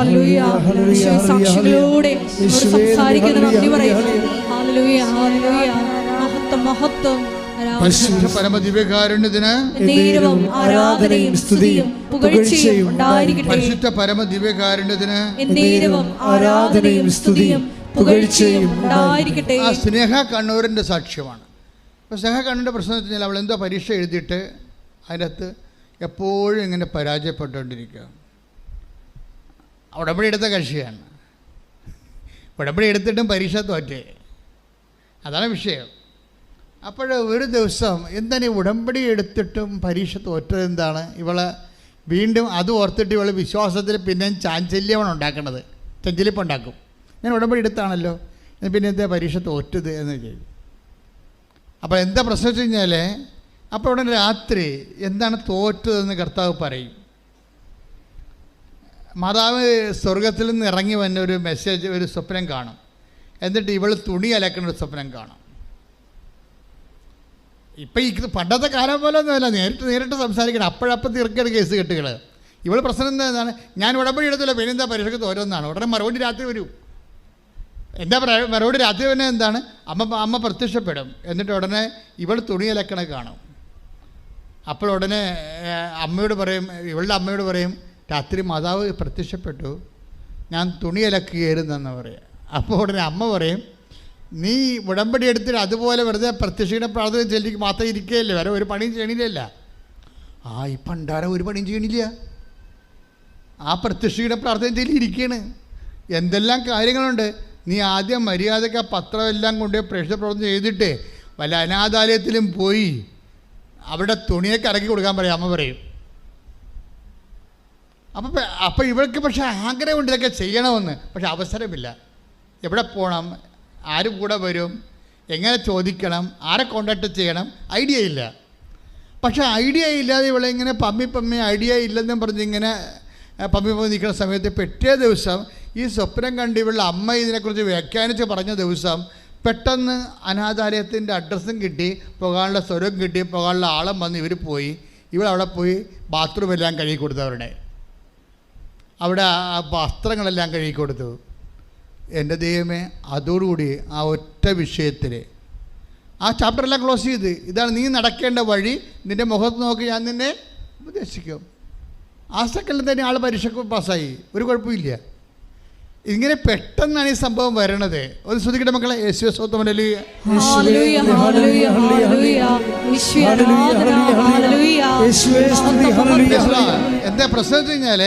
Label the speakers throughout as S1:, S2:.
S1: Hallelujah. സാക്ഷികളോടെ സംസാരിക്കുന്ന നന്ദി പറയുന്നു. Hallelujah, hallelujah. മഹത്വം, മഹത്വം.
S2: പരിശുദ്ധ പരമദിവ്യകാരുണ്യത്തിന്
S1: ആരാധനയും സ്തുതിയും പുകഴ്ചയും ഉണ്ടായിരിക്കട്ടെ.
S2: പരിശുദ്ധ പരമദിവ്യകാരുണ്യത്തിന്
S1: ആരാധനയും സ്തുതിയും പുകഴ്ചയും ഉണ്ടായിരിക്കട്ടെ.
S2: ആ സ്നേഹ കണ്ണൂരിൻ്റെ സാക്ഷ്യമാണ്. അപ്പോൾ സ്നേഹ കണ്ണൂരിൻ്റെ പ്രശ്നം എന്ന് വെച്ചാൽ അവൾ എന്തോ പരീക്ഷ എഴുതിയിട്ട് അതിനകത്ത് എപ്പോഴും ഇങ്ങനെ പരാജയപ്പെട്ടുകൊണ്ടിരിക്കുക. ഉടമ്പടി എടുത്ത കക്ഷിയാണ്. ഉടമ്പടി എടുത്തിട്ടും പരീക്ഷ തോറ്റേ, അതാണ് വിഷയം. അപ്പോൾ ഒരു ദിവസം എന്താണ് ഈ ഉടമ്പടി എടുത്തിട്ടും പരീക്ഷ തോറ്റത് എന്താണ്? ഇവളെ വീണ്ടും അത് ഓർത്തിട്ട് ഇവൾ വിശ്വാസത്തിൽ പിന്നെയും ചാഞ്ചല്യമാണ് ഉണ്ടാക്കുന്നത്, ചഞ്ചലിപ്പുണ്ടാക്കും. ഞാൻ ഉടമ്പടി എടുത്താണല്ലോ, പിന്നെ എന്താ പരീക്ഷ തോറ്റത് എന്ന് ചെയ്യും. അപ്പോൾ എന്താ പ്രശ്നം വെച്ച് കഴിഞ്ഞാൽ, അപ്പോൾ ഉടനെ രാത്രി എന്താണ് തോറ്റതെന്ന് കർത്താവ് പറയും. മാതാവ് സ്വർഗത്തിൽ നിന്ന് ഇറങ്ങി വന്ന ഒരു മെസ്സേജ്, ഒരു സ്വപ്നം കാണും. എന്നിട്ട് ഇവൾ തുണി അലക്കുന്ന ഒരു സ്വപ്നം കാണും. ഇപ്പം ഈ പണ്ടത്തെ കാലം പോലെ ഒന്നുമല്ല, നേരിട്ട് സംസാരിക്കണം, അപ്പോഴപ്പം തീർക്കേണ്ട കേസ് കെട്ടുകൾ. ഇവൾ പ്രശ്നം എന്താണ്? ഞാൻ ഉടമ്പടി എടുത്തില്ല, പിന്നെ എന്താ പരീക്ഷയ്ക്ക് തോരുന്നതാണ്. ഉടനെ മറുപടി രാത്രി വരും. എന്താ മറുപടി രാത്രി തന്നെ എന്താണ്? അമ്മ പ്രത്യക്ഷപ്പെടും. എന്നിട്ട് ഉടനെ ഇവൾ തുണി അലക്കണ കാണും. അപ്പോൾ ഉടനെ അമ്മയോട് പറയും, ഇവളുടെ അമ്മയോട് പറയും, രാത്രി മാതാവ് പ്രത്യക്ഷപ്പെട്ടു, ഞാൻ തുണി അലക്കുകയായിരുന്നെന്ന് പറയാം. അപ്പോൾ ഉടനെ അമ്മ പറയും, നീ ഉടമ്പടി എടുത്തിട്ട് അതുപോലെ വെറുതെ പ്രത്യക്ഷയുടെ പ്രാർത്ഥന ചെല്ലിക്ക് മാത്രം ഇരിക്കുകയല്ലേ, വേറെ ഒരു പണിയും ചെയ്യണില്ല. ഈ പണ്ടാരം ഒരു പണിയും ചെയ്യണില്ല, ആ പ്രത്യക്ഷയുടെ പ്രാർത്ഥന ചെല്ലി ഇരിക്കുകയാണ്. എന്തെല്ലാം കാര്യങ്ങളുണ്ട്. നീ ആദ്യം മര്യാദയ്ക്ക് ആ പത്രമെല്ലാം കൊണ്ട് പ്രേക്ഷിത പ്രവർത്തനം ചെയ്തിട്ട് വല്ല അനാഥാലയത്തിലും പോയി അവിടെ തുണിയൊക്കെ ഇറക്കി കൊടുക്കാൻ പറയും, അമ്മ പറയും. അപ്പോൾ ഇവൾക്ക് പക്ഷേ ആഗ്രഹമുണ്ട് ഇതൊക്കെ ചെയ്യണമെന്ന്, പക്ഷെ അവസരമില്ല. എവിടെ പോകണം, ആര് കൂടെ വരും, എങ്ങനെ ചോദിക്കണം, ആരെ കോണ്ടാക്ട് ചെയ്യണം, ഐഡിയ ഇല്ല. പക്ഷേ ഐഡിയ ഇല്ലാതെ ഇവളെ ഇങ്ങനെ പമ്മി ഐഡിയ ഇല്ലെന്നും പറഞ്ഞിങ്ങനെ പമ്മി നിൽക്കുന്ന സമയത്ത് പിറ്റേ ദിവസം ഈ സ്വപ്നം കണ്ട് ഇവളുടെ അമ്മ ഇതിനെക്കുറിച്ച് വ്യാഖ്യാനിച്ച് പറഞ്ഞ ദിവസം പെട്ടെന്ന് അനാഥാലയത്തിൻ്റെ അഡ്രസ്സും കിട്ടി, പോകാനുള്ള സ്വരം കിട്ടി, പോകാനുള്ള ആളും വന്ന് ഇവർ പോയി. ഇവളവിടെ പോയി ബാത്റൂമെല്ലാം കഴുകി കൊടുത്തു, അവിടെ വസ്ത്രങ്ങളെല്ലാം കഴുകി കൊടുത്തു. എൻ്റെ ദൈവമേ, അതോടുകൂടി ആ ഒറ്റ വിഷയത്തിൽ ആ ചാപ്റ്ററെല്ലാം ക്ലോസ് ചെയ്ത്, ഇതാണ് നീ നടക്കേണ്ട വഴി, നിൻ്റെ മുഖത്ത് നോക്കി ഞാൻ നിന്നെ ഉപദേശിക്കും. ആ സെക്കൻഡിൽ തന്നെ ആൾ പരീക്ഷയ്ക്ക് പാസ്സായി, ഒരു കുഴപ്പമില്ല. ഇങ്ങനെ പെട്ടെന്നാണ് ഈ സംഭവം വരണത്. ഒന്ന് ശ്രദ്ധിക്കട്ടെ മക്കളെ. യേശുവേ സ്തോത്രം. എന്താ പ്രശ്നം വെച്ച് കഴിഞ്ഞാൽ,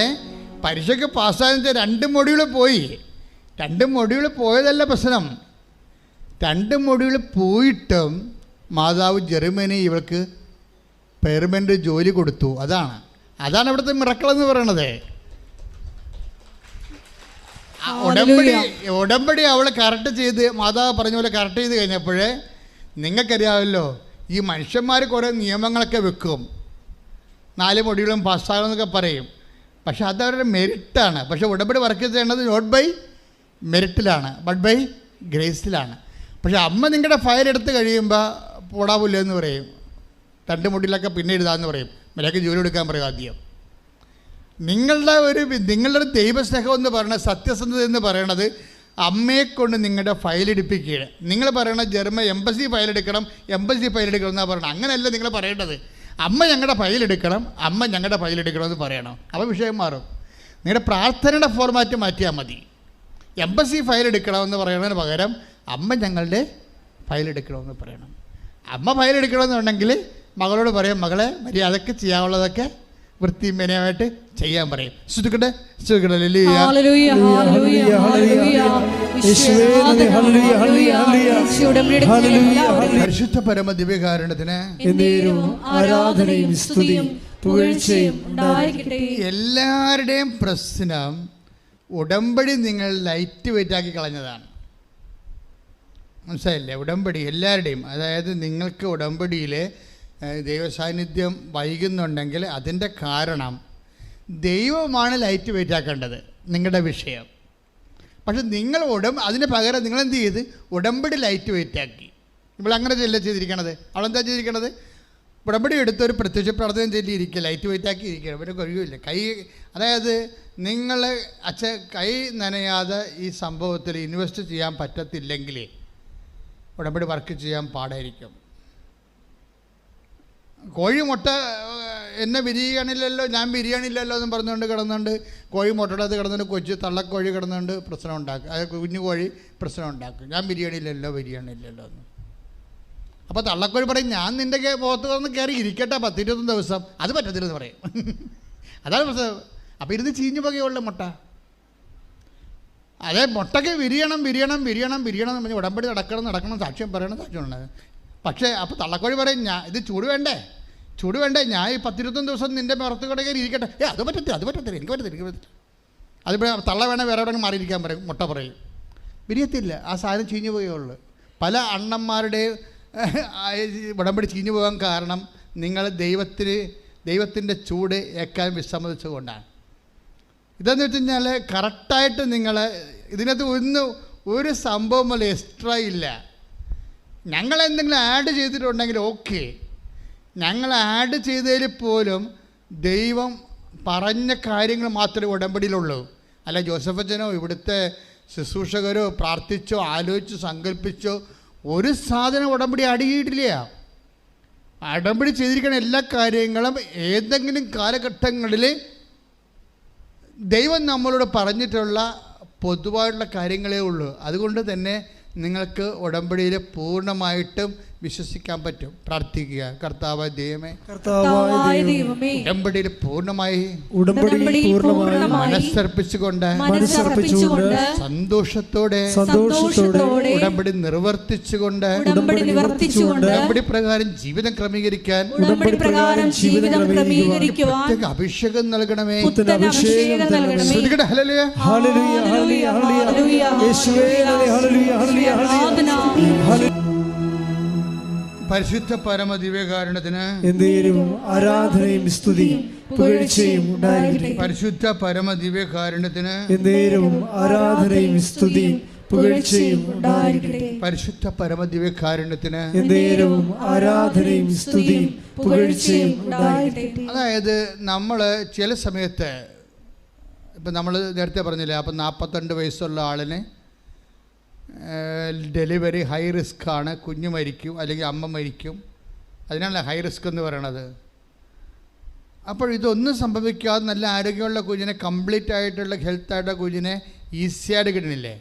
S2: പരീക്ഷയ്ക്ക് പാസ്സായെന്ന് വെച്ചാൽ 2 മൊഡ്യൂൾ പോയി. 2 മൊഡ്യൂൾ പോയതല്ല പ്രശ്നം. 2 മൊഡ്യൂൾ പോയിട്ടും മാതാവ് ജർമ്മനി ഇവൾക്ക് പെർമനൻ്റ് ജോലി കൊടുത്തു. അതാണ് ഇവിടുത്തെ മിറക്കിളെന്ന് പറയണത്. ഉടമ്പടി അവൾ കറക്റ്റ് ചെയ്ത്, മാതാവ് പറഞ്ഞ പോലെ കറക്റ്റ് ചെയ്ത് കഴിഞ്ഞപ്പോൾ നിങ്ങൾക്കറിയാമല്ലോ, ഈ മനുഷ്യന്മാർ കുറേ നിയമങ്ങളൊക്കെ വെക്കും, 4 മൊഡ്യൂളും പാസ്സാകണമെന്നൊക്കെ പറയും. പക്ഷെ അതവരുടെ മെരിറ്റാണ്. പക്ഷേ ഉടമ്പടി വർക്ക് ചെയ്യേണ്ടത് നോട്ട് ബൈ മെരിറ്റിലാണ്, ബട്ട് ബൈ ഗ്രേസിലാണ്. പക്ഷേ അമ്മ നിങ്ങളുടെ ഫയൽ എടുത്ത് കഴിയുമ്പോൾ പോടാവില്ല എന്ന് പറയും, 2 മൊഡ്യൂളൊക്കെ പിന്നെ എഴുതാമെന്ന് പറയും, മര്യാദയ്ക്ക് ജോലി എടുക്കാൻ പറയും. ആദ്യം നിങ്ങളുടെ ഒരു ദൈവസ്നേഹം എന്ന് പറയുന്നത്, സത്യസന്ധത എന്ന് പറയണത് അമ്മയെക്കൊണ്ട് നിങ്ങളുടെ ഫയൽ എടുപ്പിക്കുകയാണ്. നിങ്ങൾ പറയണ എംബസി ഫയൽ എടുക്കണം എന്നാണ് പറയണം. അങ്ങനെയല്ല നിങ്ങൾ പറയേണ്ടത്. അമ്മ ഞങ്ങളുടെ ഫയൽ എടുക്കണം എന്ന് പറയണം. അപ്പോൾ വിഷയം മാറും. നിങ്ങളുടെ പ്രാർത്ഥനയുടെ ഫോർമാറ്റ് മാറ്റിയാൽ മതി. എംബസി ഫയൽ എടുക്കണമെന്ന് പറയുന്നതിന് പകരം അമ്മ ഞങ്ങളുടെ ഫയൽ എടുക്കണമെന്ന് പറയണം. അമ്മ ഫയൽ എടുക്കണമെന്നുണ്ടെങ്കിൽ മകളോട് പറയും, മകളെ മര്യാദക്ക് ചെയ്യാനുള്ളതൊക്കെ വൃത്തിമേനയായിട്ട് ചെയ്യാൻ പറയും. ശ്രദ്ധിക്കട്ടെ. പരിശുദ്ധ പരമ ദിവ്യകാരുണ്യത്തിന്
S1: ആരാധനയും സ്തുതിയും പുകഴ്ചയും ഉണ്ടായിരിക്കട്ടെ.
S2: എല്ലാവരുടെയും പ്രശ്നം ഉടമ്പടി നിങ്ങൾ ലൈറ്റ് വെയിറ്റാക്കി കളഞ്ഞതാണ്. മനസ്സിലായില്ലേ? ഉടമ്പടി എല്ലാവരുടെയും, അതായത് നിങ്ങൾക്ക് ഉടമ്പടിയിൽ ദൈവസാന്നിധ്യം വൈകുന്നുണ്ടെങ്കിൽ അതിൻ്റെ കാരണം ദൈവമാണ് ലൈറ്റ് വെയിറ്റാക്കേണ്ടത്, നിങ്ങളുടെ വിഷയം. പക്ഷെ നിങ്ങൾ അതിന് പകരം നിങ്ങളെന്ത് ചെയ്ത് ഉടമ്പടി ലൈറ്റ് വെയിറ്റാക്കി. ഇവളങ്ങനെ ചെയ്തിരിക്കണത്. അവളെന്താ ചെയ്തിരിക്കണത്? ഉടമ്പടി എടുത്തൊരു പ്രത്യക്ഷ പ്രാർത്ഥന ചൊല്ലിയിരിക്കുക, ലൈറ്റ് വെയിറ്റാക്കി ഇരിക്കുക, പിന്നെ കഴിയില്ല. കൈ, അതായത് നിങ്ങൾ കൈ നനയാതെ ഈ സംഭവത്തിൽ ഇൻവെസ്റ്റ് ചെയ്യാൻ പറ്റത്തില്ലെങ്കിൽ ഉടമ്പടി വർക്ക് ചെയ്യാൻ പാടായിരിക്കും. കോഴി മുട്ട എന്നെ വിരിയണില്ലല്ലോ, ഞാൻ ബിരിയാണില്ലല്ലോ എന്ന് പറഞ്ഞുകൊണ്ട് കിടന്നുകൊണ്ട് കോഴി മുട്ടടത്ത് കിടന്നുകൊണ്ട് കൊച്ചു തള്ളക്കോഴി കിടന്നുകൊണ്ട് പ്രശ്നം ഉണ്ടാക്കും, അത് കുഞ്ഞു കോഴി പ്രശ്നം ഉണ്ടാക്കും. ഞാൻ ബിരിയാണിയില്ലല്ലോ എന്ന്. അപ്പോൾ തള്ളക്കോഴി പറയും, ഞാൻ നിൻ്റെ മുഖത്ത് വന്ന് കയറി ഇരിക്കട്ടെ 10-20 ദിവസം, അത് പറ്റത്തില്ലെന്ന് പറയും. അതാണ് പ്രശ്നം. അപ്പോൾ ഇരുന്ന് ചീഞ്ഞു പോകുകയുള്ള മുട്ട. അതേ മുട്ടയ്ക്ക് വിരിയണം എന്ന് പറഞ്ഞ് ഉടമ്പടി നടക്കണം, സാക്ഷ്യം പറയണം, സാക്ഷ്യമുണ്ട്. പക്ഷേ അപ്പോൾ തള്ളക്കോഴി പറയും, ഇത് ചൂട് വേണ്ടേ, ഞാൻ ഈ 10-20 ദിവസം നിൻ്റെ പുറത്ത് കയറി ഇരിക്കട്ടെ. അത് പറ്റത്തില്ല, എനിക്ക് പറ്റത്തില്ല. അതിപ്പോൾ തള്ള വേണേൽ വേറെ എവിടെ മാറിയിരിക്കാൻ പറയും, മുട്ട പറയും. വിരിയത്തില്ല, ആ സാധനം ചീഞ്ഞു പോയുള്ളൂ. പല അണ്ണന്മാരുടെയും ഉടമ്പടി ചീഞ്ഞു പോകാൻ കാരണം നിങ്ങൾ ദൈവത്തിൻ്റെ ചൂട് ഏക്കാൻ വിസമ്മതിച്ചുകൊണ്ടാണ്. ഇതെന്ന് വെച്ച് കഴിഞ്ഞാൽ കറക്റ്റായിട്ട് നിങ്ങൾ ഇതിനകത്ത് ഒരു സംഭവം പോലെ എക്സ്ട്രാ ഇല്ല. ഞങ്ങൾ എന്തെങ്കിലും ആഡ് ചെയ്തിട്ടുണ്ടെങ്കിൽ ഓക്കെ, ഞങ്ങൾ ആഡ് ചെയ്തതിൽ പോലും ദൈവം പറഞ്ഞ കാര്യങ്ങൾ മാത്രമേ ഉടമ്പടിയിലുള്ളൂ. അല്ല ജോസഫച്ചനോ ഇവിടുത്തെ ശുശ്രൂഷകരോ പ്രാർത്ഥിച്ചോ ആലോചിച്ചോ സങ്കല്പിച്ചോ ഒരു സാധനം ഉടമ്പടി അടിയിട്ടില്ല. ഉടമ്പടി ചെയ്തിരിക്കുന്ന എല്ലാ കാര്യങ്ങളും ഏതെങ്കിലും കാലഘട്ടങ്ങളിൽ ദൈവം നമ്മളോട് പറഞ്ഞിട്ടുള്ള പൊതുവായിട്ടുള്ള കാര്യങ്ങളേ ഉള്ളൂ. അതുകൊണ്ട് തന്നെ നിങ്ങൾക്ക് ഉടമ്പടിയിൽ പൂർണ്ണമായിട്ടും വിശ്വസിക്കാൻ പറ്റും. പ്രാർത്ഥിക്കുക, കർത്താവായ ദൈവമേ, ഉടമ്പടിയിൽ പൂർണ്ണമായി മനസ്സർപ്പിച്ചുകൊണ്ട് സന്തോഷത്തോടെ ഉടമ്പടി നിർവർത്തിച്ചുകൊണ്ട് ഉടമ്പടി പ്രകാരം ജീവിതം ക്രമീകരിക്കാൻ അഭിഷേകം നൽകണമേ. പരിശുദ്ധ പരമദിവ്യകാരുണ്യത്തിന്
S1: ആരാധനയും സ്തുതിയും പുകഴ്ചയും ഉണ്ടായിരിക്കട്ടെ.
S2: പരിശുദ്ധ പരമദിവ്യകാരുണ്യത്തിന്
S1: ആരാധനയും സ്തുതിയും പുകഴ്ചയും ഉണ്ടായിരിക്കട്ടെ.
S2: പരിശുദ്ധ പരമദിവ്യകാരുണ്യത്തിന്
S1: ആരാധനയും സ്തുതിയും പുകഴ്ചയും ഉണ്ടായിരിക്കട്ടെ.
S2: അതായത് നമ്മൾ ചില സമയത്ത് ഇപ്പം നമ്മൾ നേരത്തെ പറഞ്ഞില്ലേ, അപ്പം 42 വയസ്സുള്ള ആളിന് ഡെലിവറി ഹൈ റിസ്ക് ആണ്, കുഞ്ഞ് മരിക്കും അല്ലെങ്കിൽ അമ്മ മരിക്കും, അതിനാണ് ഹൈ റിസ്ക് എന്ന് പറയണത്. അപ്പോൾ ഇതൊന്നും സംഭവിക്കാതെ നല്ല ആരോഗ്യമുള്ള കുഞ്ഞിനെ, കംപ്ലീറ്റ് ആയിട്ടുള്ള ഹെൽത്തായിട്ടുള്ള കുഞ്ഞിനെ ഈസിയായിട്ട് കിട്ടണില്ലേ?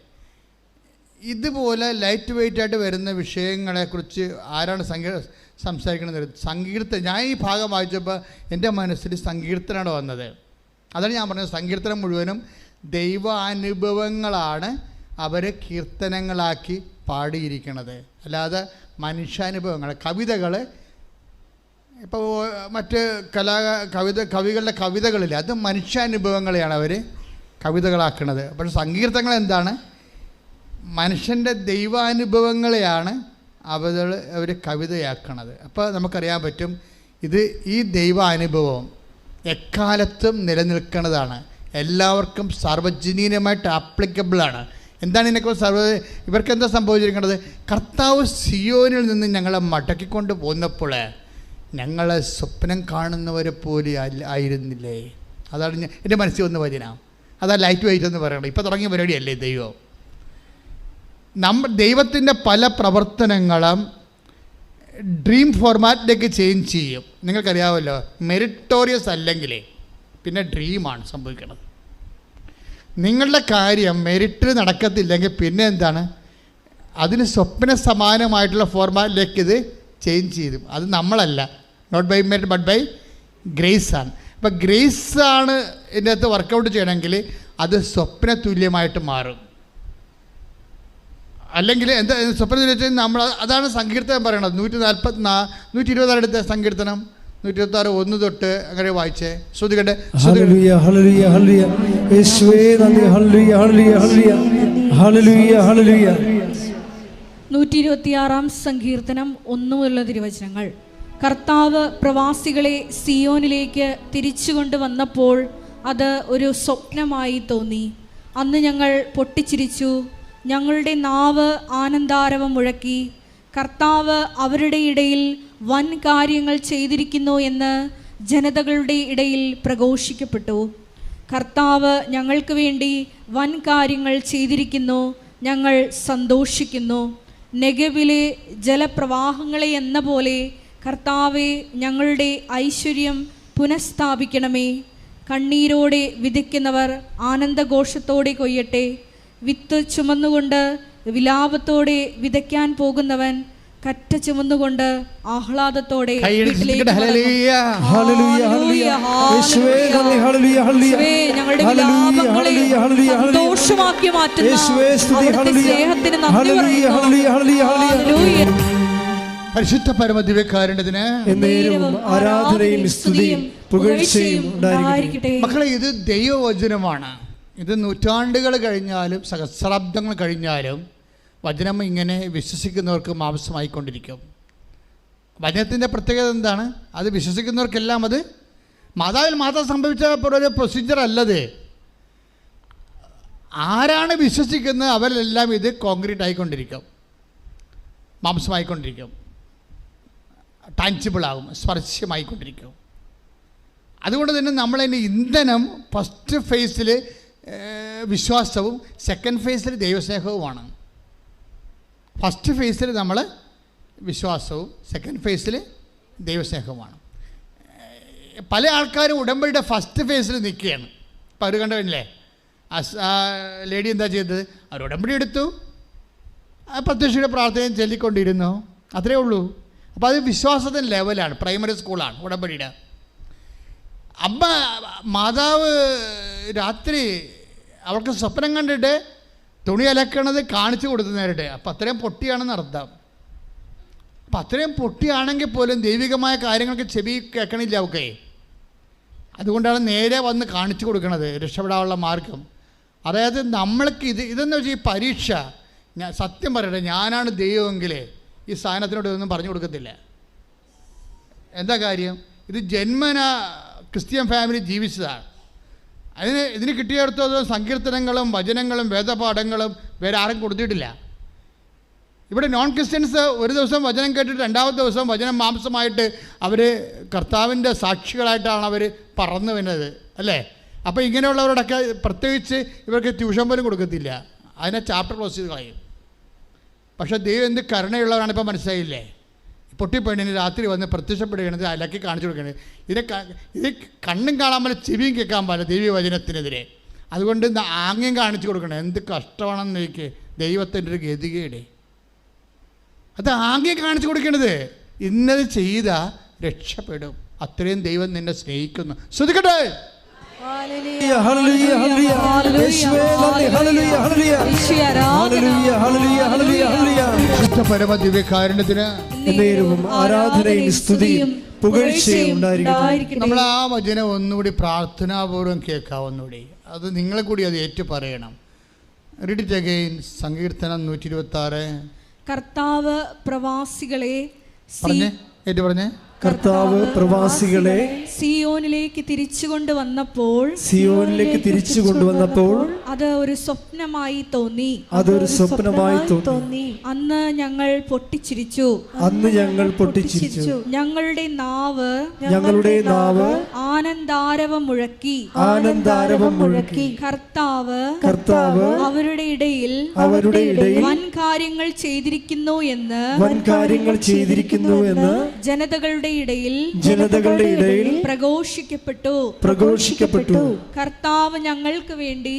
S2: ഇതുപോലെ ലൈറ്റ് വെയിറ്റ് ആയിട്ട് വരുന്ന വിഷയങ്ങളെക്കുറിച്ച് ആരാണ് സംസാരിക്കുന്നത്? ഞാൻ ഈ ഭാഗം വായിച്ചപ്പോൾ എൻ്റെ മനസ്സിൽ സങ്കീർത്തനമാണ് വന്നത്. അതാണ് ഞാൻ പറഞ്ഞത്. സങ്കീർത്തനം മുഴുവനും ദൈവാനുഭവങ്ങളാണ് അവർ കീർത്തനങ്ങളാക്കി പാടിയിരിക്കണത്, അല്ലാതെ മനുഷ്യാനുഭവങ്ങൾ. കവിതകൾ ഇപ്പോൾ മറ്റ് കവികളുടെ കവിതകളില്ല, അത് മനുഷ്യാനുഭവങ്ങളെയാണ് അവർ കവിതകളാക്കുന്നത്. പക്ഷേ സങ്കീർത്തനങ്ങൾ എന്താണ്? മനുഷ്യൻ്റെ ദൈവാനുഭവങ്ങളെയാണ് അവർ കവിതയാക്കണത്. അപ്പോൾ നമുക്കറിയാൻ പറ്റും ഈ ദൈവാനുഭവം എക്കാലത്തും നിലനിൽക്കുന്നതാണ്, എല്ലാവർക്കും സാർവജനീനമായിട്ട് ആപ്ലിക്കബിളാണ്. എന്താണ് ഇതിനെക്കുറിച്ച് ഇവർക്ക് എന്താ സംഭവിച്ചിരിക്കുന്നത്? കർത്താവ് സിയോനിൽ നിന്ന് ഞങ്ങളെ മടക്കിക്കൊണ്ട് പോന്നപ്പോൾ ഞങ്ങളെ സ്വപ്നം കാണുന്നവരെ പോലെ ആയിരുന്നില്ലേ? അതാണ് എൻ്റെ മനസ്സിൽ വന്ന വചന. അതാ ലൈറ്റ് വെയിറ്റ് എന്ന് പറയണം. ഇപ്പോൾ തുടങ്ങിയ പരിപാടിയല്ലേ ദൈവം. ദൈവത്തിൻ്റെ പല പ്രവർത്തനങ്ങളും ഡ്രീം ഫോർമാറ്റിലേക്ക് ചേഞ്ച് ചെയ്യും. നിങ്ങൾക്കറിയാമല്ലോ, മെറിറ്റോറിയസ് അല്ലെങ്കിൽ പിന്നെ ഡ്രീമാണ് സംഭവിക്കുന്നത്. നിങ്ങളുടെ കാര്യം മെറിറ്റിൽ നടക്കത്തില്ലെങ്കിൽ പിന്നെ എന്താണ്? അതിന് സ്വപ്ന സമാനമായിട്ടുള്ള ഫോർമാറ്റിലേക്ക് ഇത് ചേഞ്ച് ചെയ്തു. അത് നമ്മളല്ല, not by merit but by grace ആണ്. അപ്പോൾ ഗ്രേസ് ആണ് ഇതിൻ്റെ അകത്ത് വർക്കൗട്ട് ചെയ്യണമെങ്കിൽ അത് സ്വപ്ന തുല്യമായിട്ട് മാറും. അല്ലെങ്കിൽ എന്താ സ്വപ്നം വെച്ചാൽ നമ്മൾ അതാണ് സങ്കീർത്തനം പറയണത്. 120 അടുത്ത സങ്കീർത്തനം 126 1 തൊട്ട് അങ്ങനെ വായിച്ചേ. ശ്രുതികട്ടെ.
S1: 126 സങ്കീർത്തനം 1 മുതലുള്ള തിരുവചനങ്ങൾ. കർത്താവ് പ്രവാസികളെ സിയോനിലേക്ക് തിരിച്ചുകൊണ്ട് വന്നപ്പോൾ അത് ഒരു സ്വപ്നമായി തോന്നി. അന്ന് ഞങ്ങൾ പൊട്ടിച്ചിരിച്ചു, ഞങ്ങളുടെ നാവ് ആനന്ദാരവം മുഴക്കി. കർത്താവ് അവരുടെ ഇടയിൽ വൻ കാര്യങ്ങൾ ചെയ്തിരിക്കുന്നു എന്ന് ജനതകളുടെ ഇടയിൽ പ്രഘോഷിക്കപ്പെട്ടു. കർത്താവ് ഞങ്ങൾക്ക് വേണ്ടി വൻ കാര്യങ്ങൾ ചെയ്തിരിക്കുന്നു, ഞങ്ങൾ സന്തോഷിക്കുന്നു. നെഗവിലെ ജലപ്രവാഹങ്ങളെ എന്ന പോലെ കർത്താവെ ഞങ്ങളുടെ ഐശ്വര്യം പുനഃസ്ഥാപിക്കണമേ. കണ്ണീരോടെ വിതയ്ക്കുന്നവർ ആനന്ദഘോഷത്തോടെ കൊയ്യട്ടെ. വിത്ത് ചുമന്നുകൊണ്ട് വിലാപത്തോടെ വിതയ്ക്കാൻ പോകുന്നവൻ കറ്റ ചുമന്നുകൊണ്ട് ആഹ്ലാദത്തോടെ ഞങ്ങളുടെ വിലാപങ്ങളെ സന്തോഷമാക്കി മാറ്റുന്ന സ്നേഹത്തിന് നന്ദി പറയുന്നു.
S2: പരിശുദ്ധ പരമദിവ്യകാരുണ്യത്തിന്
S3: ആരാധനയും സ്തുതിയും പുകഴ്ചയും ഉണ്ടായിരിക്കട്ടെ.
S2: മക്കളെ, ഇത് ദൈവവചനമാണ്. ഇത് നൂറ്റാണ്ടുകൾ കഴിഞ്ഞാലും സഹസ്രാബ്ദങ്ങൾ കഴിഞ്ഞാലും വചനം ഇങ്ങനെ വിശ്വസിക്കുന്നവർക്ക് മാംസമായിക്കൊണ്ടിരിക്കും. വചനത്തിൻ്റെ പ്രത്യേകത എന്താണ്? അത് വിശ്വസിക്കുന്നവർക്കെല്ലാം അത് മാതാവിൽ മാത്രം സംഭവിച്ച ഒരു പ്രൊസീജിയർ അല്ലത്. ആരാണ് വിശ്വസിക്കുന്നത് അവരെല്ലാം ഇത് കോൺക്രീറ്റ് ആയിക്കൊണ്ടിരിക്കും, മാംസമായിക്കൊണ്ടിരിക്കും, ടാഞ്ചിബിളാകും, സ്പർശ്യമായിക്കൊണ്ടിരിക്കും. അതുകൊണ്ട് തന്നെ നമ്മളതിൻ്റെ ഇന്ധനം ഫസ്റ്റ് ഫേസിൽ വിശ്വാസവും സെക്കൻഡ് ഫേസിൽ ദൈവസ്നേഹവുമാണ്. ഫസ്റ്റ് ഫേസിൽ നമ്മൾ വിശ്വാസവും സെക്കൻഡ് ഫേസിൽ ദൈവസ്നേഹവുമാണ്. പല ആൾക്കാരും ഉടമ്പടിയുടെ ഫസ്റ്റ് ഫേസിൽ നിൽക്കുകയാണ്. ഇപ്പോൾ അവർ കണ്ടല്ലേ, ആ ലേഡി എന്താ ചെയ്തത്? അവർ ഉടമ്പടി എടുത്തു, പ്രത്യക്ഷയുടെ പ്രാർത്ഥനയും ചൊല്ലിക്കൊണ്ടിരുന്നു, അത്രേ ഉള്ളൂ. അപ്പോൾ അത് വിശ്വാസത്തിൻ്റെ ലെവലാണ്, പ്രൈമറി സ്കൂളാണ് ഉടമ്പടിയുടെ. അമ്മ മാതാവ് രാത്രി അവൾക്ക് സ്വപ്നം കണ്ടിട്ട് തുണി അലക്കണത് കാണിച്ചു കൊടുത്തു നേരിട്ട്. അപ്പം അത്രയും പൊട്ടിയാണെന്ന് അർത്ഥം. അപ്പം അത്രയും പൊട്ടിയാണെങ്കിൽ പോലും ദൈവികമായ കാര്യങ്ങൾക്ക് ചെവി കേൾക്കണില്ല അവൾക്ക്. അതുകൊണ്ടാണ് നേരെ വന്ന് കാണിച്ചു കൊടുക്കുന്നത് രക്ഷപ്പെടാനുള്ള മാർഗം. അതായത് നമ്മൾക്ക് ഇതെന്ന് വെച്ചാൽ ഈ പരീക്ഷ, ഞാൻ സത്യം പറയട്ടെ, ഞാനാണ് ദൈവമെങ്കിൽ ഈ സാധനത്തിനോട് ഇതൊന്നും പറഞ്ഞു കൊടുക്കത്തില്ല. എന്താ കാര്യം? ഇത് ജന്മന ക്രിസ്ത്യൻ ഫാമിലി ജീവിച്ചതാണ്. ഇതിന് കിട്ടിയെടുത്തത് സങ്കീർത്തനങ്ങളും വചനങ്ങളും വേദപാഠങ്ങളും വേറെ ആരും കൊടുത്തിട്ടില്ല. ഇവിടെ നോൺ ക്രിസ്ത്യൻസ് ഒരു ദിവസം വചനം കേട്ടിട്ട് രണ്ടാമത്തെ ദിവസം വചനം മാംസമായിട്ട് അവർ കർത്താവിൻ്റെ സാക്ഷികളായിട്ടാണ് അവർ പറന്നു വരുന്നത്, അല്ലേ? അപ്പോൾ ഇങ്ങനെയുള്ളവരോടൊക്കെ പ്രത്യേകിച്ച് ഇവർക്ക് ട്യൂഷൻ പോലും കൊടുക്കത്തില്ല, അതിനെ ചാപ്റ്റർ ക്ലോസ് ചെയ്ത് കളയും. പക്ഷേ ദൈവം എന്ത് കരുണയുള്ളവരാണ് ഇപ്പോൾ മനസ്സിലായില്ലേ? പൊട്ടിപ്പെണ്ണിന് രാത്രി വന്ന് പ്രത്യക്ഷപ്പെടുകയാണത്, അലക്കി കാണിച്ചു കൊടുക്കണത്. ഇത് കണ്ണും കാണാൻ പോലെ ചെവിയും കേൾക്കാൻ പാടില്ല ദൈവീയ വചനത്തിനെതിരെ. അതുകൊണ്ട് ആംഗ്യം കാണിച്ചു കൊടുക്കണം. എന്ത് കഷ്ടമാണെന്ന് എനിക്ക് ദൈവത്തിൻ്റെ ഒരു ഗതികേട്. അത് ആംഗ്യം കാണിച്ചു കൊടുക്കണത്. ഇന്നത് ചെയ്താൽ രക്ഷപ്പെടും. അത്രയും ദൈവം നിന്നെ സ്നേഹിക്കുന്നു. ശ്രദ്ധിക്കട്ടെ. പരമദിവ്യകാരുണ്യത്തിന്
S3: ആരാധനയും സ്തുതിയും പുകഴ്ചയും ഉണ്ടായിരിക്കട്ടെ.
S2: നമ്മൾ ആ വചനം ഒന്നുകൂടി പ്രാർത്ഥനാപൂർവ്വം കേൾക്കാം. ഒന്നുകൂടി അത് നിങ്ങളെ കൂടി അത് ഏറ്റു പറയണം. Read it again. സങ്കീർത്തനം 126.
S1: കർത്താവ് പ്രവാസികളെ
S2: പറഞ്ഞേ
S3: കർത്താവ് പ്രവാസികളെ
S1: സിയോനിലേക്ക് തിരിച്ചു കൊണ്ടുവന്നപ്പോൾ അത് ഒരു സ്വപ്നമായി തോന്നി. അന്ന് ഞങ്ങൾ പൊട്ടിച്ചിരിച്ചു. ഞങ്ങളുടെ നാവ് ആനന്ദാരവം മുഴക്കി. കർത്താവ് അവരുടെ ഇടയിൽ വൻ കാര്യങ്ങൾ ചെയ്തിരിക്കുന്നു എന്ന് ജനതകളുടെ ഇടയിൽ പ്രഘോഷിക്കപ്പെട്ടു. കർത്താവ് ഞങ്ങൾക്ക് വേണ്ടി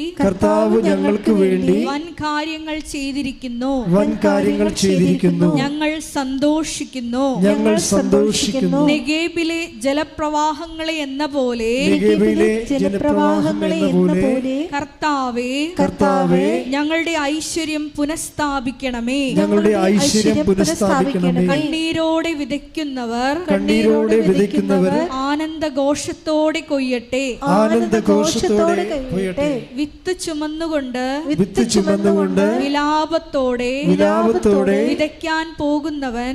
S1: വൻ കാര്യങ്ങൾ ചെയ്തിരിക്കുന്നു. ഞങ്ങൾ സന്തോഷിക്കുന്നു. നെഗേബിലെ ജലപ്രവാഹങ്ങളെ എന്ന പോലെ കർത്താവേ ഞങ്ങളുടെ ഐശ്വര്യം പുനഃസ്ഥാപിക്കണമേ. കണ്ണീരോടെ വിതയ്ക്കുന്നവർ ആനന്ദഘോഷത്തോടെ കൊയ്യട്ടെ. വിത്ത് ചുമന്നുകൊണ്ട് വിലാപത്തോടെ വിതയ്ക്കാൻ പോകുന്നവൻ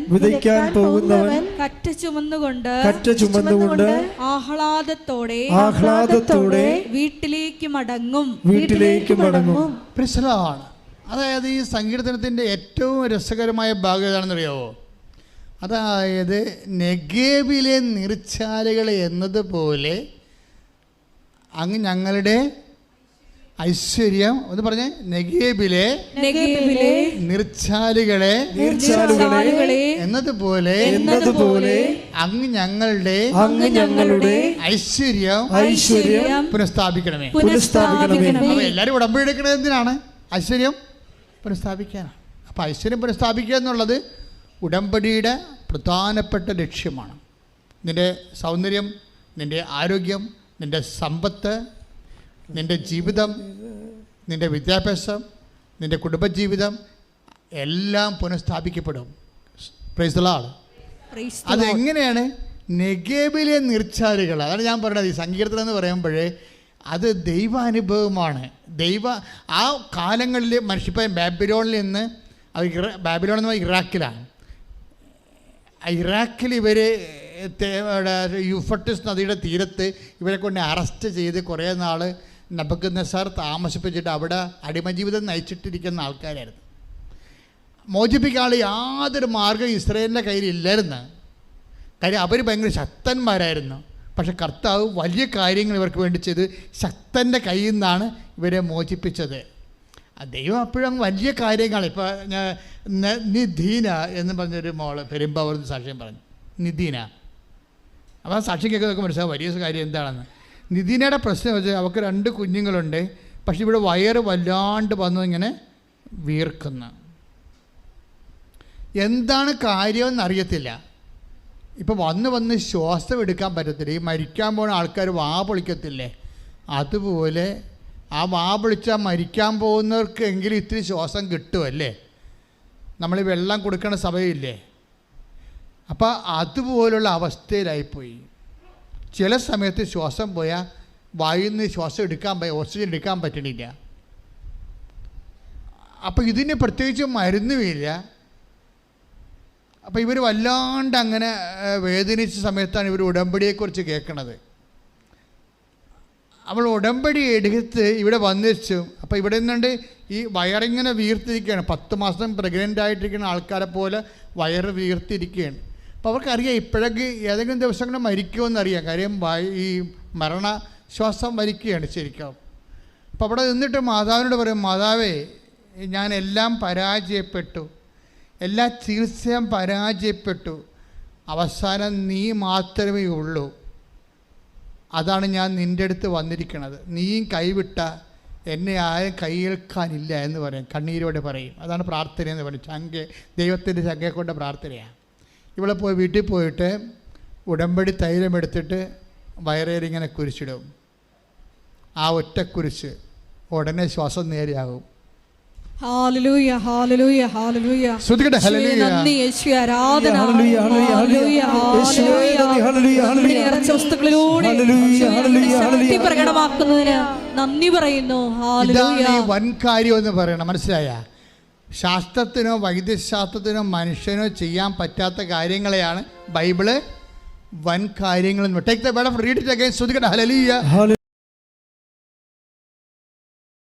S1: കറ്റ ചുമന്നുകൊണ്ട് ആഹ്ലാദത്തോടെ വീട്ടിലേക്ക് മടങ്ങും.
S2: അതായത് ഈ സങ്കീർത്തനത്തിൻ്റെ ഏറ്റവും രസകരമായ ഭാഗം ഏതാണെന്നറിയാവോ? അതായത് നെഗേബിലെ നീർച്ചാലുകൾ എന്നതുപോലെ അങ്ങ് ഞങ്ങളുടെ ഐശ്വര്യം എന്ന് പറഞ്ഞേ, നെഗേബിലെ നീർച്ചാലുകളെ എന്നതുപോലെ അങ്ങ് ഞങ്ങളുടെ ഐശ്വര്യം പുനഃസ്ഥാപിക്കണമേ. അപ്പൊ എല്ലാവരും ഉടമ്പടി എടുക്കുന്നത് എന്തിനാണ്? ഐശ്വര്യം പുനഃസ്ഥാപിക്കാനാണ്. അപ്പൊ ഐശ്വര്യം പുനഃസ്ഥാപിക്കുക എന്നുള്ളത് ഉടമ്പടിയുടെ പ്രധാനപ്പെട്ട ലക്ഷ്യമാണ്. നിന്റെ സൗന്ദര്യം, നിന്റെ ആരോഗ്യം, നിന്റെ സമ്പത്ത്, നിന്റെ ജീവിതം, നിന്റെ വിദ്യാഭ്യാസം, നിന്റെ കുടുംബജീവിതം എല്ലാം പുനഃസ്ഥാപിക്കപ്പെടും. Praise the Lord. അതെങ്ങനെയാണ്? നെഗേബിലെ നീർച്ചാലുകൾ. അതാണ് ഞാൻ പറയുന്നത്. ഈ സങ്കീർത്തനം എന്ന് പറയുമ്പോഴേ അത് ദൈവാനുഭവമാണ്. ആ കാലങ്ങളിൽ മനുഷ്യപ്പം ബാബിലോണിൽ നിന്ന്, ബാബിലോൺ എന്ന് പറഞ്ഞാൽ ഇറാഖിലാണ്. ഇറാഖിൽ ഇവർ യൂഫ്രട്ടീസ് നദിയുടെ തീരത്ത് ഇവരെ കൊണ്ട് അറസ്റ്റ് ചെയ്ത് കുറേ നാൾ നബൂഖദ്നേസർ താമസിപ്പിച്ചിട്ട് അവിടെ അടിമജീവിതം നയിച്ചിട്ടിരിക്കുന്ന ആൾക്കാരായിരുന്നു. മോചിപ്പിക്കാനുള്ള യാതൊരു മാർഗ്ഗം ഇസ്രായേലിൻ്റെ കയ്യിലില്ലായിരുന്നു. കാര്യം അവർ ഭയങ്കര ശക്തന്മാരായിരുന്നു. പക്ഷെ കർത്താവ് വലിയ കാര്യങ്ങൾ ഇവർക്ക് വേണ്ടി ചെയ്ത് ശക്തൻ്റെ കയ്യിൽ നിന്നാണ് ഇവരെ മോചിപ്പിച്ചത്. ദൈവം അപ്പോഴും വലിയ കാര്യങ്ങൾ. ഇപ്പോൾ നിധീന എന്ന് പറഞ്ഞൊരു മോള് പെരുമ്പാവൂർ സാക്ഷ്യം പറഞ്ഞു. നിധീന, അപ്പോൾ ആ സാക്ഷ്യം കേൾക്കുന്നതൊക്കെ മനസ്സിലാവും വലിയ കാര്യം എന്താണെന്ന്. നിധീനയുടെ പ്രശ്നം വെച്ചാൽ അവൾക്ക് 2 കുഞ്ഞുങ്ങളുണ്ട്. പക്ഷെ ഇവിടെ വയറ് വല്ലാണ്ട് വന്നു ഇങ്ങനെ വീർക്കുന്നു. എന്താണ് കാര്യമെന്ന് അറിയത്തില്ല. ഇപ്പോൾ വന്ന് ശ്വാസം എടുക്കാൻ പറ്റത്തില്ല. ഈ മരിക്കാൻ പോകുന്ന ആൾക്കാർ വാ പൊളിക്കത്തില്ലേ, അതുപോലെ ആ വാ പൊളിച്ചാൽ മരിക്കാൻ പോകുന്നവർക്ക് എങ്കിലും ഇത്തിരി ശ്വാസം കിട്ടുമല്ലേ. നമ്മൾ വെള്ളം കൊടുക്കണ സമയമില്ലേ. അപ്പോൾ അതുപോലുള്ള അവസ്ഥയിലായിപ്പോയി. ചില സമയത്ത് ശ്വാസം പോയാൽ വായിൽ നിന്ന് ശ്വാസം ഓക്സിജൻ എടുക്കാൻ പറ്റണില്ല. അപ്പോൾ ഇതിന് പ്രത്യേകിച്ച് മരുന്നുമില്ല. അപ്പോൾ ഇവർ വല്ലാണ്ട് അങ്ങനെ വേദനിച്ച സമയത്താണ് ഇവർ ഉടമ്പടിയെക്കുറിച്ച് കേൾക്കണത്. അവൾ ഉടമ്പടി എടുത്ത് ഇവിടെ വന്നിച്ചു. അപ്പോൾ ഇവിടെ നിന്നുണ്ട് ഈ വയറിങ്ങനെ വീർത്തിരിക്കുകയാണ്. 10 മാസം പ്രഗ്നൻ്റ് ആയിട്ടിരിക്കുന്ന ആൾക്കാരെ പോലെ വയറ് വീർത്തിരിക്കുകയാണ്. അപ്പോൾ അവർക്കറിയാം ഇപ്പോഴേക്ക് ഏതെങ്കിലും ദിവസം കൂടെ മരിക്കുമെന്നറിയാം. കാര്യം ഈ മരണശ്വാസം മരിക്കുകയാണ് ശരിക്കും. അപ്പോൾ അവിടെ നിന്നിട്ട് മാതാവിനോട് പറയും, മാതാവേ ഞാൻ എല്ലാം പരാജയപ്പെട്ടു, എല്ലാ ചികിത്സയും പരാജയപ്പെട്ടു, അവസാനം നീ മാത്രമേ ഉള്ളൂ. അതാണ് ഞാൻ നിൻ്റെ അടുത്ത് വന്നിരിക്കുന്നത്. നീയും കൈവിട്ട എന്നെ ആരും കൈയേൽക്കാനില്ല എന്ന് പറയും, കണ്ണീരോടെ പറയും. അതാണ് പ്രാർത്ഥന എന്ന് പറയും. ദൈവത്തിൻ്റെ ചങ്കയെ കൊണ്ട് പ്രാർത്ഥനയാണ്. ഇവിടെ വീട്ടിൽ പോയിട്ട് ഉടമ്പടി തൈലം എടുത്തിട്ട് വയറേലിങ്ങനെ കുരിച്ചിടും. ആ ഒറ്റ കുരിശ് ഉടനെ ശ്വാസം നേരെയാകും.
S1: ഹല്ലേലൂയ ഹല്ലേലൂയ ഹല്ലേലൂയ.
S2: ശ്രുതികട്ടെ ഹല്ലേലൂയ.
S1: നന്ദി യേശുവേ, ആരാധന.
S3: ഹല്ലേലൂയ ഹല്ലേലൂയ യേശുവേ നന്ദി. ഹല്ലേലൂയ ഹല്ലേലൂയ.
S1: നിറച്ച വസ്തുക്കളിലൂടെ ശക്തി പ്രകടമാക്കുന്നതിന് നന്ദി പറയുന്നു. ഹല്ലേലൂയ.
S2: ഇതാണ് ഈ വൻ കാര്യം എന്ന് പറയണം. മനസ്സിലായ? ശാസ്ത്രത്തിനോ വൈദ്യശാസ്ത്രത്തിനോ മനുഷ്യനോ ചെയ്യാൻ പറ്റാത്ത കാര്യങ്ങളെയാണ് ബൈബിള് വൻ കാര്യങ്ങൾ. Take the word of read it again. ശ്രുതികട്ടെ ഹല്ലേലൂയ.